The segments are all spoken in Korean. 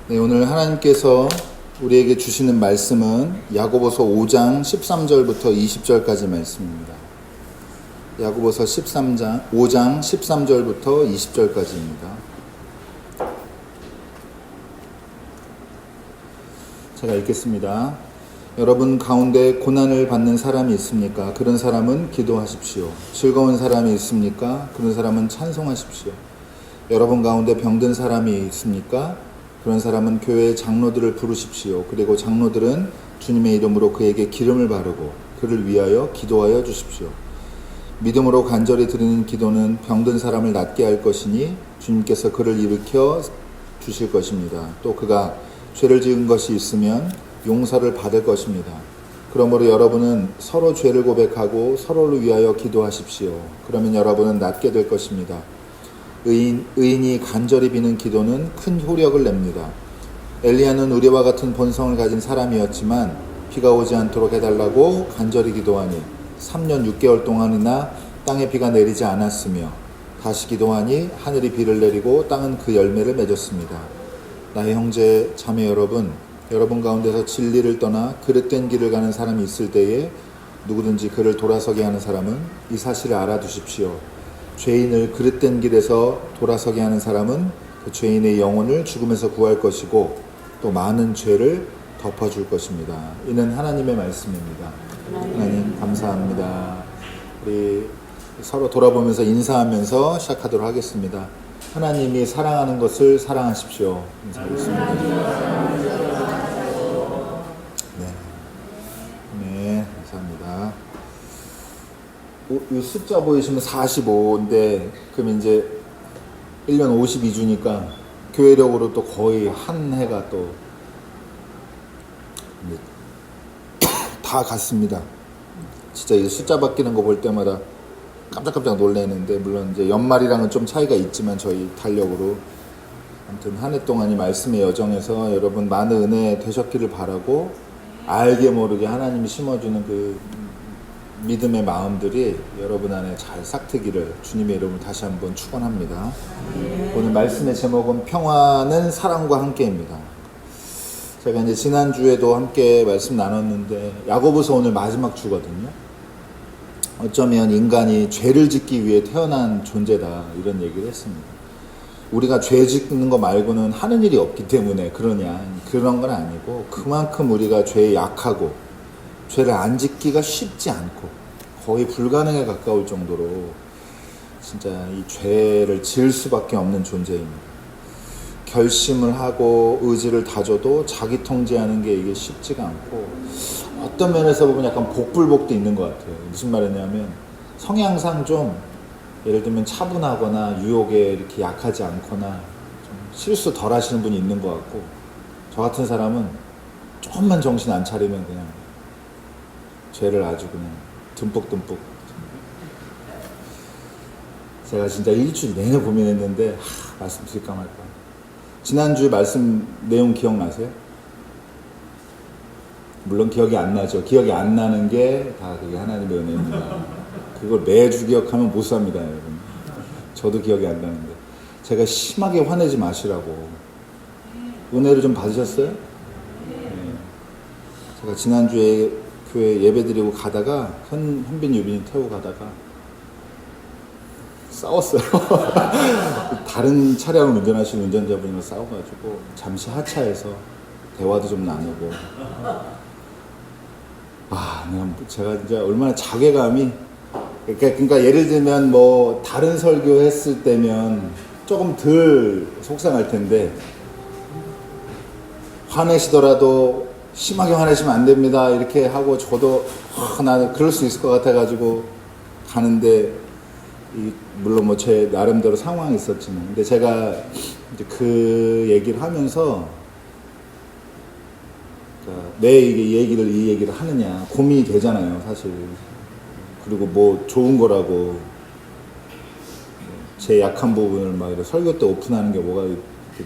네, 오늘 하나님께서 우리에게 주시는 말씀은 야고보서 5장 13절부터 20절까지 말씀입니다. 야고보서 5장 13절부터 20절까지입니다. 제가 읽겠습니다. 여러분 가운데 고난을 받는 사람이 있습니까? 그런 사람은 기도하십시오. 즐거운 사람이 있습니까? 그런 사람은 찬송하십시오. 여러분 가운데 병든 사람이 있습니까? 그런 사람은 교회의 장로들을 부르십시오. 그리고 장로들은 주님의 이름으로 그에게 기름을 바르고 그를 위하여 기도하여 주십시오. 믿음으로 간절히 드리는 기도는 병든 사람을 낫게 할 것이니 주님께서 그를 일으켜 주실 것입니다. 또 그가 죄를 지은 것이 있으면 용서를 받을 것입니다. 그러므로 여러분은 서로 죄를 고백하고 서로를 위하여 기도하십시오. 그러면 여러분은 낫게 될 것입니다. 의인이 간절히 비는 기도는 큰 효력을 냅니다. 엘리야는 우리와 같은 본성을 가진 사람이었지만 비가 오지 않도록 해달라고 간절히 기도하니 3년 6개월 동안이나 땅에 비가 내리지 않았으며 다시 기도하니 하늘이 비를 내리고 땅은 그 열매를 맺었습니다. 나의 형제 자매 여러분 가운데서 진리를 떠나 그릇된 길을 가는 사람이 있을 때에 누구든지 그를 돌아서게 하는 사람은 이 사실을 알아두십시오. 죄인을 그릇된 길에서 돌아서게 하는 사람은 그 죄인의 영혼을 죽음에서 구할 것이고 또 많은 죄를 덮어줄 것입니다. 이는 하나님의 말씀입니다. 하나님 감사합니다. 우리 서로 돌아보면서 인사하면서 시작하도록 하겠습니다. 하나님이 사랑하는 것을 사랑하십시오. 인사하겠습니다. 네, 감사합니다. 이 숫자 보이시면 45인데 그럼 이제 1년 52주니까 교회력으로 또 거의 한 해가 또 다 갔습니다. 진짜 이 숫자 바뀌는 거 볼 때마다 깜짝깜짝 놀래는데 물론 이제 연말이랑은 좀 차이가 있지만 저희 달력으로 아무튼 한 해 동안 이 말씀의 여정에서 여러분 많은 은혜 되셨기를 바라고 알게 모르게 하나님이 심어주는 그 믿음의 마음들이 여러분 안에 잘 싹트기를 주님의 이름으로 다시 한번 축원합니다. 오늘 말씀의 제목은 평화는 사랑과 함께입니다. 제가 이제 지난주에도 함께 말씀 나눴는데 야고보서 오늘 마지막 주거든요. 어쩌면 인간이 죄를 짓기 위해 태어난 존재다 이런 얘기를 했습니다. 우리가 죄 짓는 거 말고는 하는 일이 없기 때문에 그러냐 그런 건 아니고 그만큼 우리가 죄에 약하고 죄를 안 짓기가 쉽지 않고 거의 불가능에 가까울 정도로 진짜 이 죄를 지을 수밖에 없는 존재입니다. 결심을 하고 의지를 다져도 자기 통제하는 게 이게 쉽지가 않고 어떤 면에서 보면 약간 복불복도 있는 것 같아요. 무슨 말이냐면 성향상 좀 예를 들면 차분하거나 유혹에 이렇게 약하지 않거나 좀 실수 덜 하시는 분이 있는 것 같고 저 같은 사람은 조금만 정신 안 차리면 그냥 죄를 아주 그냥 듬뿍듬뿍 제가 진짜 일주일 내내 고민했는데 말씀드릴까 말까. 지난주 말씀 내용 기억나세요? 물론 기억이 안 나죠. 기억이 안 나는 게 다 그게 하나님의 은혜입니다. 그걸 매주 기억하면 못 삽니다, 여러분. 저도 기억이 안 나는데. 제가 심하게 화내지 마시라고. 은혜를 좀 받으셨어요? 네. 제가 지난주에 교회 예배 드리고 가다가 현빈 유빈이 태우고 가다가 싸웠어요. 다른 차량을 운전하시는 운전자분이랑 싸워가지고 잠시 하차해서 대화도 좀 나누고 제가 진짜 얼마나 자괴감이 그러니까 예를 들면 뭐 다른 설교 했을 때면 조금 덜 속상할 텐데 화내시더라도 심하게 화내시면 안 됩니다 이렇게 하고 저도 나 그럴 수 있을 것 같아가지고 가는데 물론 뭐 제 나름대로 상황이 있었지만 근데 제가 이제 그 얘기를 하면서 왜 이 얘기를 하느냐 고민이 되잖아요 사실. 그리고 뭐 좋은 거라고 제 약한 부분을 막 설교 때 오픈하는 게 뭐가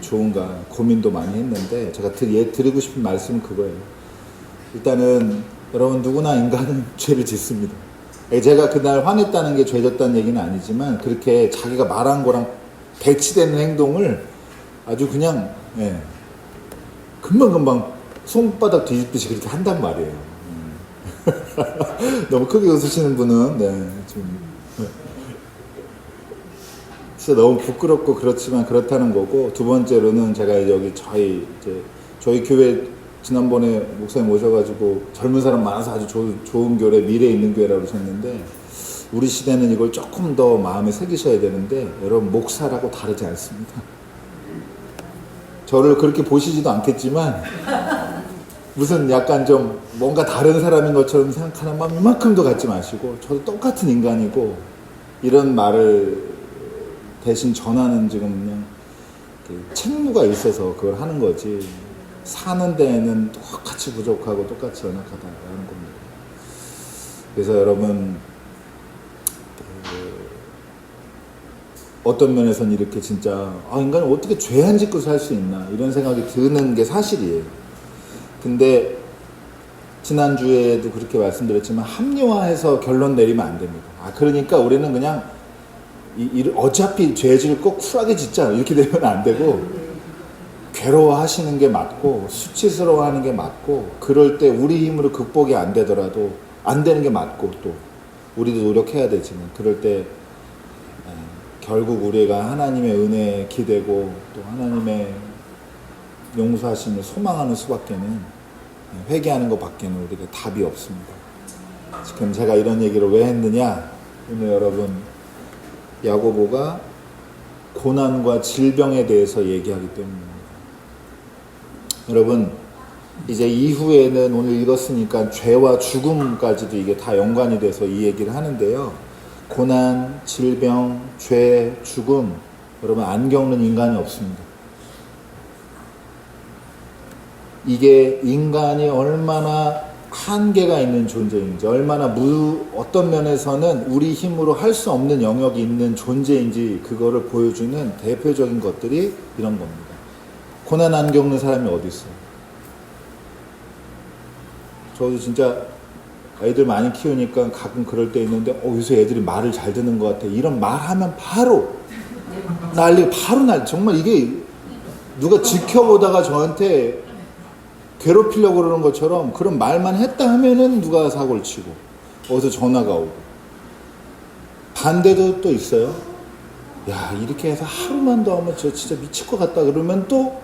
좋은가 고민도 많이 했는데 제가 드리고 싶은 말씀은 그거예요. 일단은 여러분 누구나 인간은 죄를 짓습니다. 제가 그날 화냈다는 게 죄졌다는 얘기는 아니지만 그렇게 자기가 말한 거랑 배치되는 행동을 아주 그냥 금방금방 손바닥 뒤집듯이 그렇게 한단 말이에요. 너무 크게 웃으시는 분은 좀 진짜 너무 부끄럽고 그렇지만 그렇다는 거고, 두 번째로는 제가 여기 저희 교회 지난번에 목사님 오셔가지고 젊은 사람 많아서 아주 좋은 교회, 미래 있는 교회라고 그러셨는데, 우리 시대는 이걸 조금 더 마음에 새기셔야 되는데, 여러분 목사라고 다르지 않습니다. 저를 그렇게 보시지도 않겠지만 무슨 약간 좀 뭔가 다른 사람인 것처럼 생각하는 마음 이만큼도 갖지 마시고, 저도 똑같은 인간이고, 이런 말을 대신 전하는 지금 그냥 책무가 있어서 그걸 하는 거지, 사는 데에는 똑같이 부족하고 똑같이 연약하다라는 겁니다. 그래서 여러분, 어떤 면에서는 이렇게 진짜 인간이 어떻게 죄 안 짓고 살 수 있나 이런 생각이 드는 게 사실이에요. 근데 지난주에도 그렇게 말씀드렸지만 합리화해서 결론 내리면 안 됩니다. 그러니까 우리는 그냥 어차피 죄질 꼭 쿨하게 짓자 이렇게 되면 안 되고, 괴로워하시는 게 맞고 수치스러워하는 게 맞고, 그럴 때 우리 힘으로 극복이 안 되더라도 안 되는 게 맞고, 또 우리도 노력해야 되지만, 그럴 때 결국 우리가 하나님의 은혜에 기대고 또 하나님의 용서하심을 소망하는 수밖에는, 회개하는 것 밖에는 우리가 답이 없습니다. 지금 제가 이런 얘기를 왜 했느냐, 오늘 여러분 야고보가 고난과 질병에 대해서 얘기하기 때문입니다. 여러분, 이제 이후에는 오늘 읽었으니까 죄와 죽음까지도 이게 다 연관이 돼서 이 얘기를 하는데요. 고난, 질병, 죄, 죽음, 여러분 안 겪는 인간이 없습니다. 이게 인간이 얼마나 한계가 있는 존재인지, 얼마나 어떤 면에서는 우리 힘으로 할 수 없는 영역이 있는 존재인지, 그거를 보여주는 대표적인 것들이 이런 겁니다. 고난 안 겪는 사람이 어디 있어요? 저도 진짜 애들 많이 키우니까 가끔 그럴 때 있는데, 요새 애들이 말을 잘 듣는 것 같아. 이런 말하면 바로 정말 이게 누가 지켜보다가 저한테 괴롭히려고 그러는 것처럼, 그런 말만 했다 하면은 누가 사고를 치고 어디서 전화가 오고. 반대도 또 있어요. 야, 이렇게 해서 하루만 더 하면 저 진짜 미칠 것 같다 그러면 또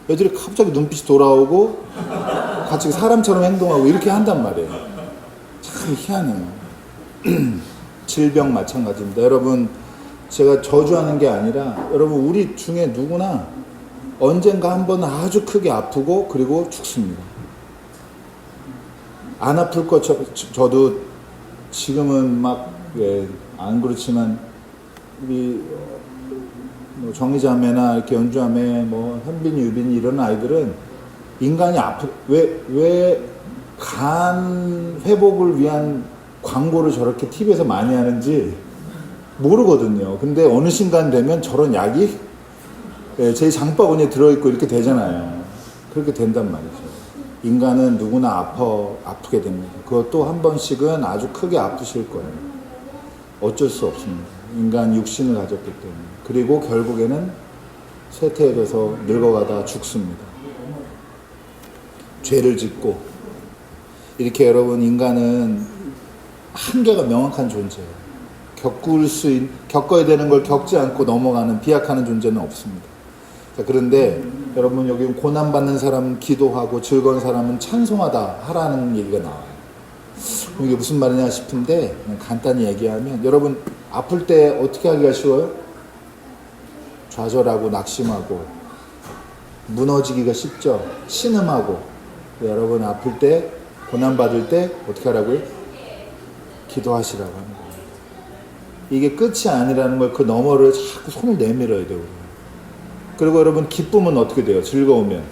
애들이 갑자기 눈빛이 돌아오고 같이 사람처럼 행동하고 이렇게 한단 말이에요. 참 희한해요. 질병 마찬가지입니다. 여러분, 제가 저주하는 게 아니라, 여러분 우리 중에 누구나 언젠가 한 번은 아주 크게 아프고 그리고 죽습니다. 안 아플 것처럼, 저도 지금은 막 안 그렇지만 우리 뭐 정의자매나 이렇게 연주자매, 뭐 현빈이, 유빈이 이런 아이들은 인간이 왜 간 회복을 위한 광고를 저렇게 TV에서 많이 하는지 모르거든요. 근데 어느 순간 되면 저런 약이 제 장바구니에 들어있고 이렇게 되잖아요. 그렇게 된단 말이죠. 인간은 누구나 아프게 됩니다. 그것도 한 번씩은 아주 크게 아프실 거예요. 어쩔 수 없습니다. 인간 육신을 가졌기 때문에. 그리고 결국에는 쇠퇴해져서 늙어가다 죽습니다. 죄를 짓고. 이렇게 여러분, 인간은 한계가 명확한 존재예요. 겪어야 되는 걸 겪지 않고 넘어가는, 비약하는 존재는 없습니다. 자, 그런데 여러분, 여기 고난받는 사람은 기도하고 즐거운 사람은 찬송하다 하라는 얘기가 나와요. 이게 무슨 말이냐 싶은데, 그냥 간단히 얘기하면, 여러분 아플 때 어떻게 하기가 쉬워요? 좌절하고 낙심하고 무너지기가 쉽죠. 신음하고. 여러분 아플 때, 고난받을 때 어떻게 하라고요? 기도하시라고 하는 거예요. 이게 끝이 아니라는 걸, 그 너머를 자꾸 손을 내밀어야 돼요. 그리고 여러분, 기쁨은 어떻게 돼요? 즐거우면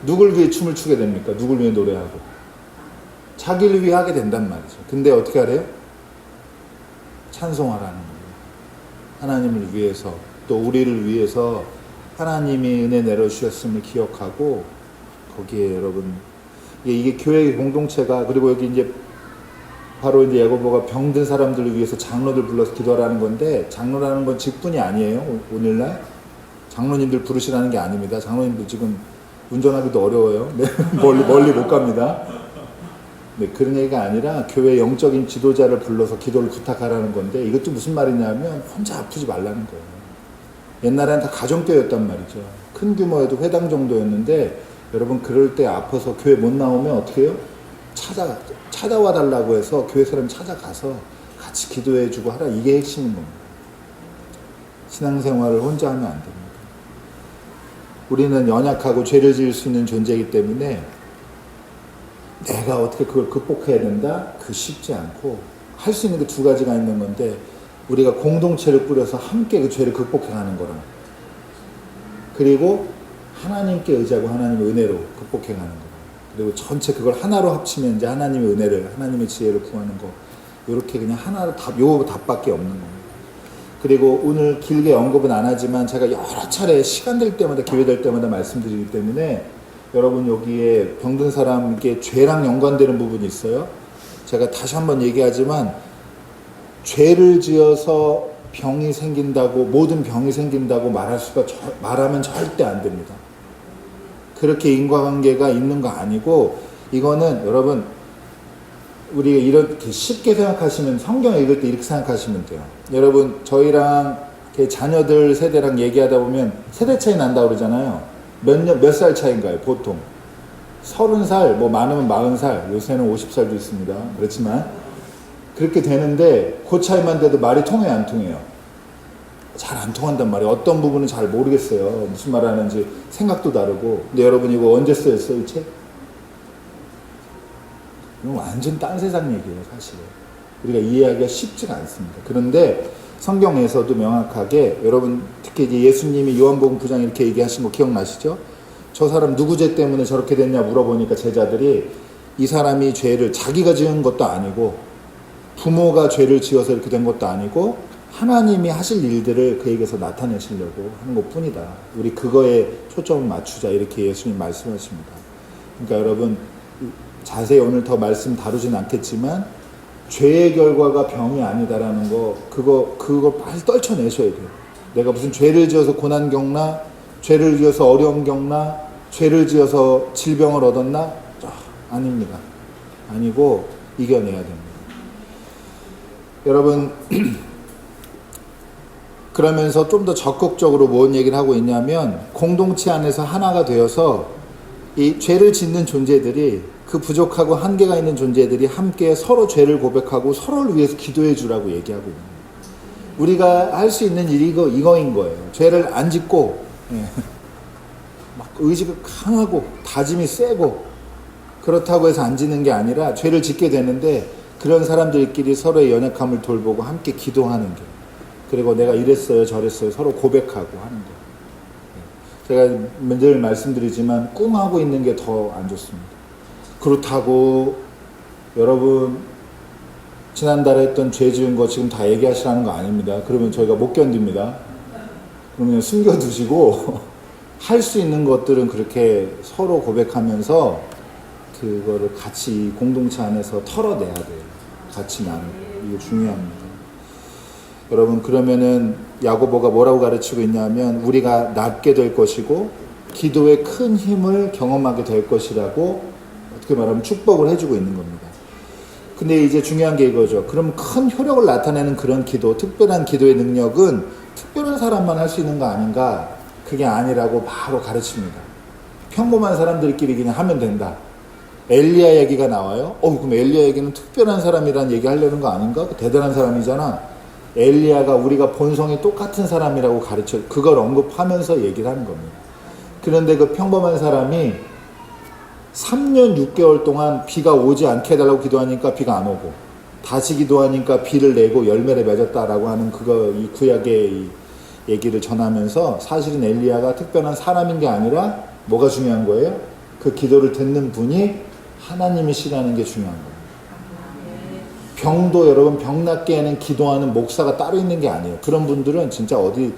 누굴 위해 춤을 추게 됩니까? 누굴 위해 노래하고? 자기를 위해 하게 된단 말이죠. 근데 어떻게 하래요? 찬송하라는 거예요. 하나님을 위해서, 또 우리를 위해서 하나님이 은혜 내려주셨음을 기억하고, 거기에 여러분, 이게 교회의 공동체가, 그리고 여기 이제 바로 이제 야고보가 병든 사람들을 위해서 장로들 불러서 기도하라는 건데, 장로라는 건 직분이 아니에요. 오늘날 장로님들 부르시라는 게 아닙니다. 장로님들 지금 운전하기도 어려워요. 네, 멀리 못 갑니다. 네, 그런 얘기가 아니라 교회 영적인 지도자를 불러서 기도를 부탁하라는 건데, 이것도 무슨 말이냐면 혼자 아프지 말라는 거예요. 옛날에는 다 가정교회였단 말이죠. 큰 규모에도 회당 정도였는데, 여러분 그럴 때 아파서 교회 못 나오면 어떻게 해요? 찾아와 달라고 해서 교회 사람 찾아가서 같이 기도해주고 하라. 이게 핵심인 겁니다. 신앙생활을 혼자 하면 안 됩니다. 우리는 연약하고 죄를 지을 수 있는 존재이기 때문에 내가 어떻게 그걸 극복해야 된다? 그 쉽지 않고, 할 수 있는 게 두 가지가 있는 건데, 우리가 공동체를 꾸려서 함께 그 죄를 극복해 가는 거랑, 그리고 하나님께 의지하고 하나님의 은혜로 극복해 가는 거, 그리고 전체 그걸 하나로 합치면 이제 하나님의 은혜를, 하나님의 지혜를 구하는 거, 이렇게 그냥 하나로 요 답밖에 없는 겁니다. 그리고 오늘 길게 언급은 안 하지만 제가 여러 차례 시간 될 때마다, 기회 될 때마다 말씀드리기 때문에, 여러분 여기에 병든 사람에게 죄랑 연관되는 부분이 있어요. 제가 다시 한번 얘기하지만, 죄를 지어서 병이 생긴다고, 모든 병이 생긴다고 말하면 절대 안 됩니다. 그렇게 인과관계가 있는 거 아니고, 이거는 여러분 우리가 이렇게 쉽게 생각하시면, 성경 읽을 때 이렇게 생각하시면 돼요. 여러분 저희랑 자녀들 세대랑 얘기하다 보면 세대 차이 난다고 그러잖아요. 몇 살 차이인가요? 보통 30살, 뭐 많으면 40살, 요새는 50살도 있습니다. 그렇지만 그렇게 되는데, 그 차이만 돼도 말이 통해요, 안 통해요? 잘 안 통한단 말이에요. 어떤 부분은 잘 모르겠어요. 무슨 말 하는지 생각도 다르고. 근데 여러분 이거 언제 쓰였어요, 이 책? 이건 완전 딴 세상 얘기예요, 사실. 우리가 이해하기가 쉽지가 않습니다. 그런데 성경에서도 명확하게, 여러분 특히 이제 예수님이 요한복음 9장 이렇게 얘기하신 거 기억나시죠? 저 사람 누구 죄 때문에 저렇게 됐냐 물어보니까 제자들이, 이 사람이 죄를 자기가 지은 것도 아니고, 부모가 죄를 지어서 이렇게 된 것도 아니고, 하나님이 하실 일들을 그에게서 나타내시려고 하는 것 뿐이다. 우리 그거에 초점을 맞추자. 이렇게 예수님 말씀하십니다. 그러니까 여러분 자세히 오늘 더 말씀 다루진 않겠지만, 죄의 결과가 병이 아니다라는 거, 그거 빨리 떨쳐내셔야 돼요. 내가 무슨 죄를 지어서 고난 겪나, 죄를 지어서 어려움 겪나, 죄를 지어서 질병을 얻었나? 아닙니다. 아니고 이겨내야 됩니다. 여러분 그러면서 좀 더 적극적으로 뭔 얘기를 하고 있냐면, 공동체 안에서 하나가 되어서 이 죄를 짓는 존재들이, 그 부족하고 한계가 있는 존재들이 함께 서로 죄를 고백하고 서로를 위해서 기도해 주라고 얘기하고 있는 거예요. 우리가 할 수 있는 일이 이거인 거예요. 죄를 안 짓고, 막 의지가 강하고 다짐이 세고 그렇다고 해서 안 짓는 게 아니라, 죄를 짓게 되는데 그런 사람들끼리 서로의 연약함을 돌보고 함께 기도하는 게, 그리고 내가 이랬어요 저랬어요 서로 고백하고 하는 거. 제가 늘 말씀드리지만 꿍하고 있는 게 더 안 좋습니다. 그렇다고 여러분 지난달에 했던 죄 지은 거 지금 다 얘기하시라는 거 아닙니다. 그러면 저희가 못 견딥니다. 그러면 숨겨두시고 할 수 있는 것들은 그렇게 서로 고백하면서 그거를 같이 공동체 안에서 털어내야 돼요. 같이 나누고. 이게 중요합니다. 여러분 그러면은 야고보가 뭐라고 가르치고 있냐면, 우리가 낫게 될 것이고 기도의 큰 힘을 경험하게 될 것이라고, 어떻게 말하면 축복을 해주고 있는 겁니다. 근데 이제 중요한 게 이거죠. 그럼 큰 효력을 나타내는 그런 기도, 특별한 기도의 능력은 특별한 사람만 할 수 있는 거 아닌가? 그게 아니라고 바로 가르칩니다. 평범한 사람들끼리 그냥 하면 된다. 엘리야 얘기가 나와요. 그럼 엘리야 얘기는 특별한 사람이란 얘기 하려는 거 아닌가? 대단한 사람이잖아. 엘리야가 우리가 본성이 똑같은 사람이라고 가르쳐, 그걸 언급하면서 얘기를 하는 겁니다. 그런데 그 평범한 사람이 3년 6개월 동안 비가 오지 않게 해달라고 기도하니까 비가 안 오고, 다시 기도하니까 비를 내고 열매를 맺었다라고 하는 이 구약의 이 얘기를 전하면서, 사실은 엘리야가 특별한 사람인 게 아니라 뭐가 중요한 거예요? 그 기도를 듣는 분이 하나님이시라는 게 중요한 거예요. 병도 여러분, 병 낫게 하는 기도하는 목사가 따로 있는 게 아니에요. 그런 분들은 진짜 어디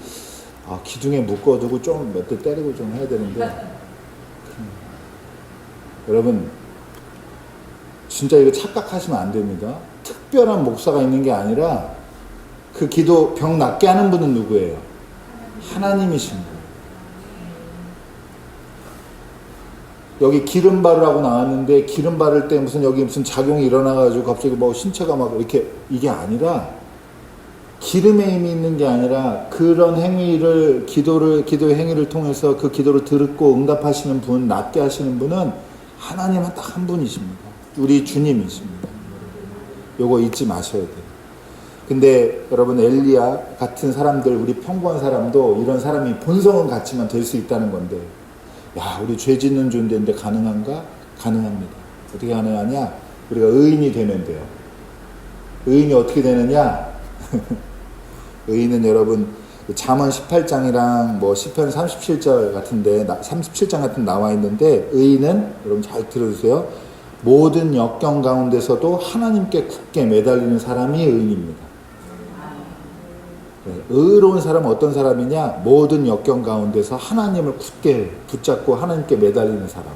기둥에 묶어두고 좀 몇 대 때리고 좀 해야 되는데, 여러분 진짜 이거 착각하시면 안 됩니다. 특별한 목사가 있는 게 아니라 그 기도 병 낫게 하는 분은 누구예요? 하나님이신 거예요. 여기 기름 바르라고 나왔는데 기름 바를 때 여기 무슨 작용이 일어나가지고 갑자기 뭐 신체가 막 이렇게 이게 아니라 기름의 힘이 있는 게 아니라 그런 행위를 기도의 행위를 통해서 그 기도를 듣고 응답하시는 분, 낫게 하시는 분은 하나님은 딱 한 분이십니다. 우리 주님이십니다. 요거 잊지 마셔야 돼요. 근데 여러분 엘리야 같은 사람들, 우리 평범한 사람도 이런 사람이 본성은 같지만 될 수 있다는 건데, 야, 우리 죄 짓는 존재인데 가능한가? 가능합니다. 어떻게 가능하냐? 우리가 의인이 되면 돼요. 의인이 어떻게 되느냐? 의인은 여러분 잠언 18장이랑 뭐 시편 37절 같은데 37장 같은 나와 있는데, 의인은 여러분 잘 들어주세요. 모든 역경 가운데서도 하나님께 굳게 매달리는 사람이 의인입니다. 네, 의로운 사람은 어떤 사람이냐? 모든 역경 가운데서 하나님을 굳게 붙잡고 하나님께 매달리는 사람,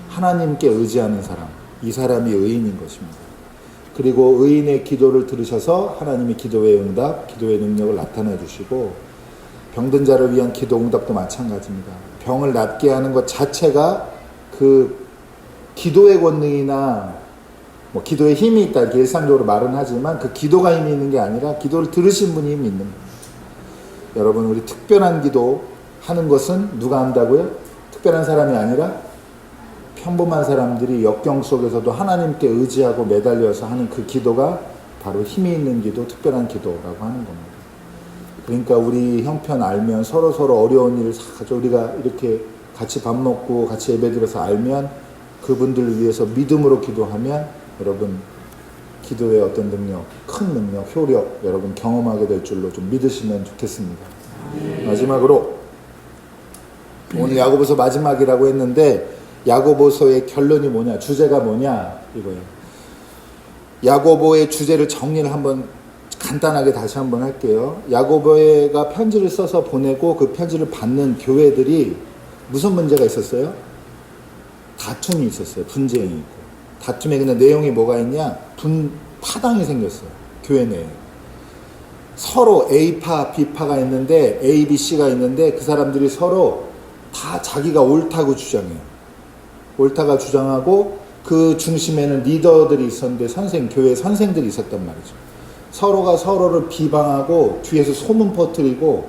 하나님께 의지하는 사람, 이 사람이 의인인 것입니다. 그리고 의인의 기도를 들으셔서 하나님이 기도의 응답, 기도의 능력을 나타내 주시고, 병든 자를 위한 기도 응답도 마찬가지입니다. 병을 낫게 하는 것 자체가 그 기도의 권능이나 뭐 기도의 힘이 있다 이렇게 일상적으로 말은 하지만, 그 기도가 힘이 있는 게 아니라 기도를 들으신 분이 힘이 있는 거예요. 여러분, 우리 특별한 기도 하는 것은 누가 한다고요? 특별한 사람이 아니라 평범한 사람들이 역경 속에서도 하나님께 의지하고 매달려서 하는 그 기도가 바로 힘이 있는 기도, 특별한 기도라고 하는 겁니다. 그러니까 우리 형편 알면, 서로 어려운 일을 우리가 이렇게 같이 밥 먹고 같이 예배드려서 알면, 그분들을 위해서 믿음으로 기도하면 여러분 기도의 어떤 능력, 큰 능력, 효력 여러분 경험하게 될 줄로 좀 믿으시면 좋겠습니다. 마지막으로 오늘 야고보서 마지막이라고 했는데, 야고보서의 결론이 뭐냐, 주제가 뭐냐 이거예요. 야고보의 주제를 정리를 한번 간단하게 다시 한번 할게요. 야고보가 편지를 써서 보내고 그 편지를 받는 교회들이 무슨 문제가 있었어요? 다툼이 있었어요. 분쟁이 있고. 다툼의 근데 내용이 뭐가 있냐? 파당이 생겼어요. 교회 내에. 서로 A파, B파가 있는데, A, B, C가 있는데, 그 사람들이 서로 다 자기가 옳다고 주장해요. 옳다가 주장하고, 그 중심에는 리더들이 있었는데, 교회 선생들이 있었단 말이죠. 서로가 서로를 비방하고, 뒤에서 소문 퍼뜨리고,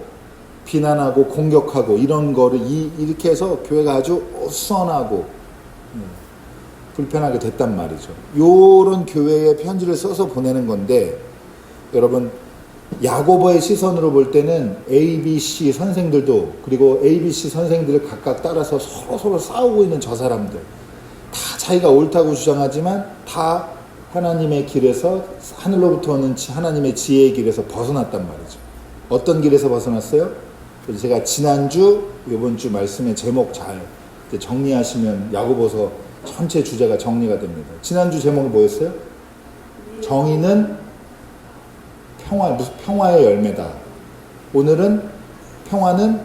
비난하고, 공격하고, 이런 거를 이렇게 해서 교회가 아주 어수선하고, 불편하게 됐단 말이죠. 요런 교회에 편지를 써서 보내는 건데, 여러분 야고보의 시선으로 볼 때는 A, B, C 선생들도, 그리고 A, B, C 선생들을 각각 따라서 서로 싸우고 있는 저 사람들, 다 자기가 옳다고 주장하지만 다 하나님의 길에서, 하늘로부터 오는 하나님의 지혜의 길에서 벗어났단 말이죠. 어떤 길에서 벗어났어요? 제가 지난주, 이번 주 말씀의 제목 잘 정리하시면 야고보서 전체 주제가 정리가 됩니다. 지난주 제목은 뭐였어요? 정의는 평화의 열매다. 오늘은 평화는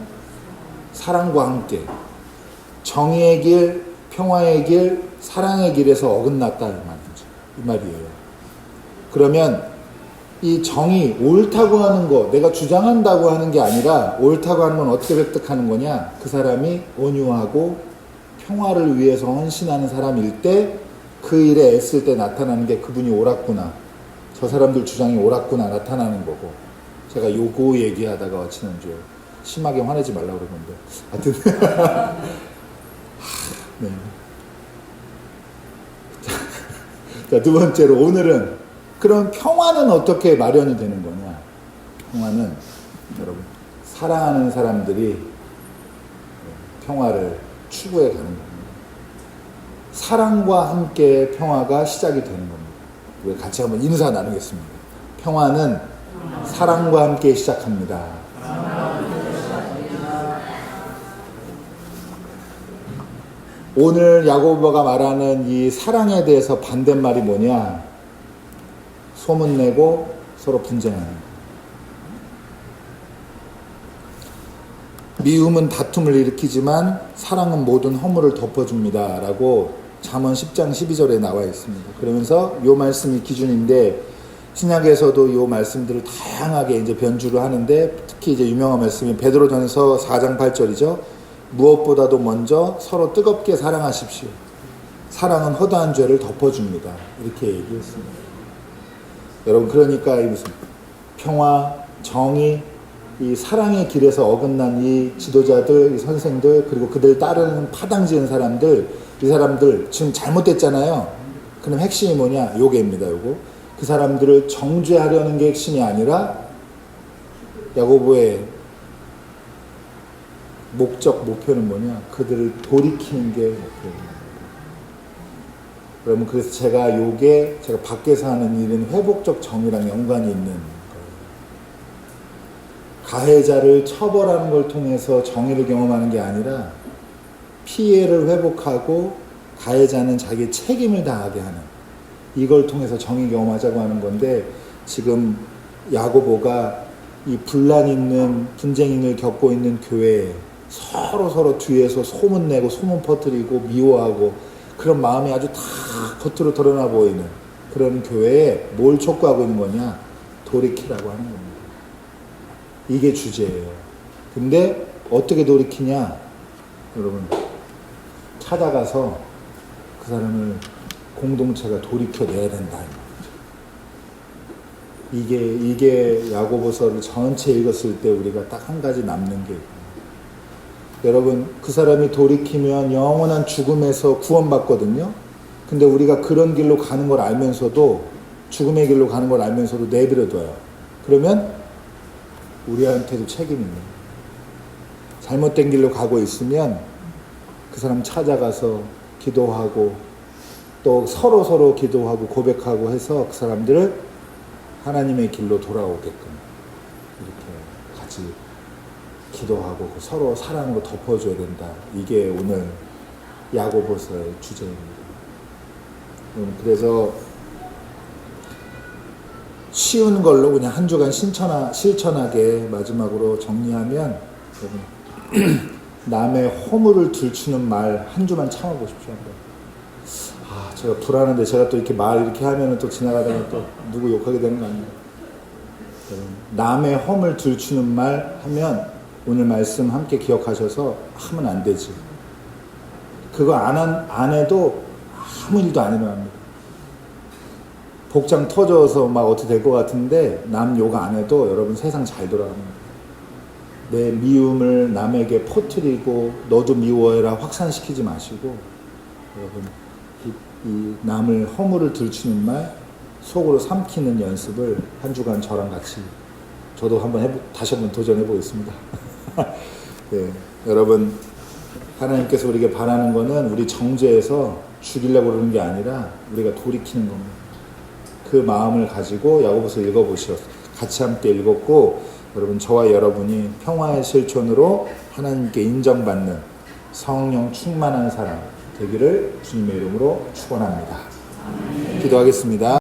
사랑과 함께. 정의의 길, 평화의 길, 사랑의 길에서 어긋났다 이 말이에요. 그러면 이 정의, 옳다고 하는 거, 내가 주장한다고 하는 게 아니라, 옳다고 하는 건 어떻게 획득하는 거냐? 그 사람이 온유하고 평화를 위해서 헌신하는 사람일 때, 그 일에 애쓸 때 나타나는 게 그분이 옳았구나, 저 사람들 주장이 옳았구나 나타나는 거고. 제가 요거 얘기하다가 지난주에 심하게 화내지 말라고 그러는데, 하여튼 네. 자, 두 번째로 오늘은 그럼 평화는 어떻게 마련이 되는 거냐? 평화는 여러분 사랑하는 사람들이 평화를 추구해 가는 겁니다. 사랑과 함께 평화가 시작이 되는 겁니다. 우리 같이 한번 인사 나누겠습니다. 평화는 사랑과 함께 시작합니다. 오늘 야고보가 말하는 이 사랑에 대해서 반대말이 뭐냐? 소문내고 서로 분쟁하는 거. 미움은 다툼을 일으키지만 사랑은 모든 허물을 덮어줍니다 라고 잠언 10장 12절에 나와 있습니다. 그러면서 이 말씀이 기준인데, 신약에서도 이 말씀들을 다양하게 이제 변주를 하는데, 특히 이제 유명한 말씀이 베드로전서 4장 8절이죠. 무엇보다도 먼저 서로 뜨겁게 사랑하십시오. 사랑은 허다한 죄를 덮어줍니다. 이렇게 얘기했습니다. 여러분, 그러니까 이 무슨 평화, 정의, 이 사랑의 길에서 어긋난 이 지도자들, 이 선생들, 그리고 그들 따르는 파당지은 사람들, 이 사람들 지금 잘못됐잖아요. 그럼 핵심이 뭐냐? 요게입니다. 요거. 그 사람들을 정죄하려는 게 핵심이 아니라 야고보의 목적, 목표는 뭐냐? 그들을 돌이키는 게 목표입니다. 여러분, 그래서 제가 밖에서 하는 일은 회복적 정의랑 연관이 있는 거예요. 가해자를 처벌하는 걸 통해서 정의를 경험하는 게 아니라 피해를 회복하고 가해자는 자기 책임을 다하게 하는, 이걸 통해서 정의 경험하자고 하는 건데, 지금 야고보가 이 분쟁을 겪고 있는 교회에 서로 뒤에서 소문내고 소문 퍼뜨리고 미워하고 그런 마음이 아주 다 겉으로 드러나 보이는 그런 교회에 뭘 촉구하고 있는 거냐? 돌이키라고 하는 겁니다. 이게 주제예요. 근데 어떻게 돌이키냐? 여러분, 찾아가서 그 사람을 공동체가 돌이켜내야 된다. 이게 야고보서를 전체 읽었을 때 우리가 딱 한 가지 남는 게 있고, 여러분, 그 사람이 돌이키면 영원한 죽음에서 구원받거든요. 근데 우리가 그런 길로 가는 걸 알면서도, 죽음의 길로 가는 걸 알면서도 내버려둬요. 그러면 우리한테도 책임이 있는 거예요. 잘못된 길로 가고 있으면 그 사람 찾아가서 기도하고 또 서로 기도하고 고백하고 해서 그 사람들을 하나님의 길로 돌아오게끔 이렇게 같이 기도하고 서로 사랑으로 덮어줘야 된다. 이게 오늘 야고보서의 주제입니다. 그래서 쉬운 걸로 그냥 한 주간 실천하게 마지막으로 정리하면, 남의 허물을 들추는 말 한 주만 참아보십시오. 제가 불안한데 제가 또 이렇게 말 이렇게 하면 또 지나가다가 또 누구 욕하게 되는 거 아니에요? 남의 허물 들추는 말 하면 오늘 말씀 함께 기억하셔서 하면 안 되지. 그거 안 해도 아무 일도 안 일어납니다. 복장 터져서 막 어떻게 될 것 같은데 남 욕 안 해도 여러분 세상 잘 돌아갑니다. 내 미움을 남에게 퍼뜨리고 너도 미워해라 확산시키지 마시고, 여러분 이 남을 허물을 들추는 말 속으로 삼키는 연습을 한 주간 저랑 같이, 저도 다시 한번 도전해 보겠습니다. 네, 여러분, 하나님께서 우리에게 바라는 거는 우리 정죄해서 죽이려고 그러는 게 아니라 우리가 돌이키는 겁니다. 그 마음을 가지고 야고보서 읽어보시오. 같이 함께 읽었고, 여러분, 저와 여러분이 평화의 실천으로 하나님께 인정받는 성령 충만한 사람 되기를 주님의 이름으로 축원합니다. 기도하겠습니다.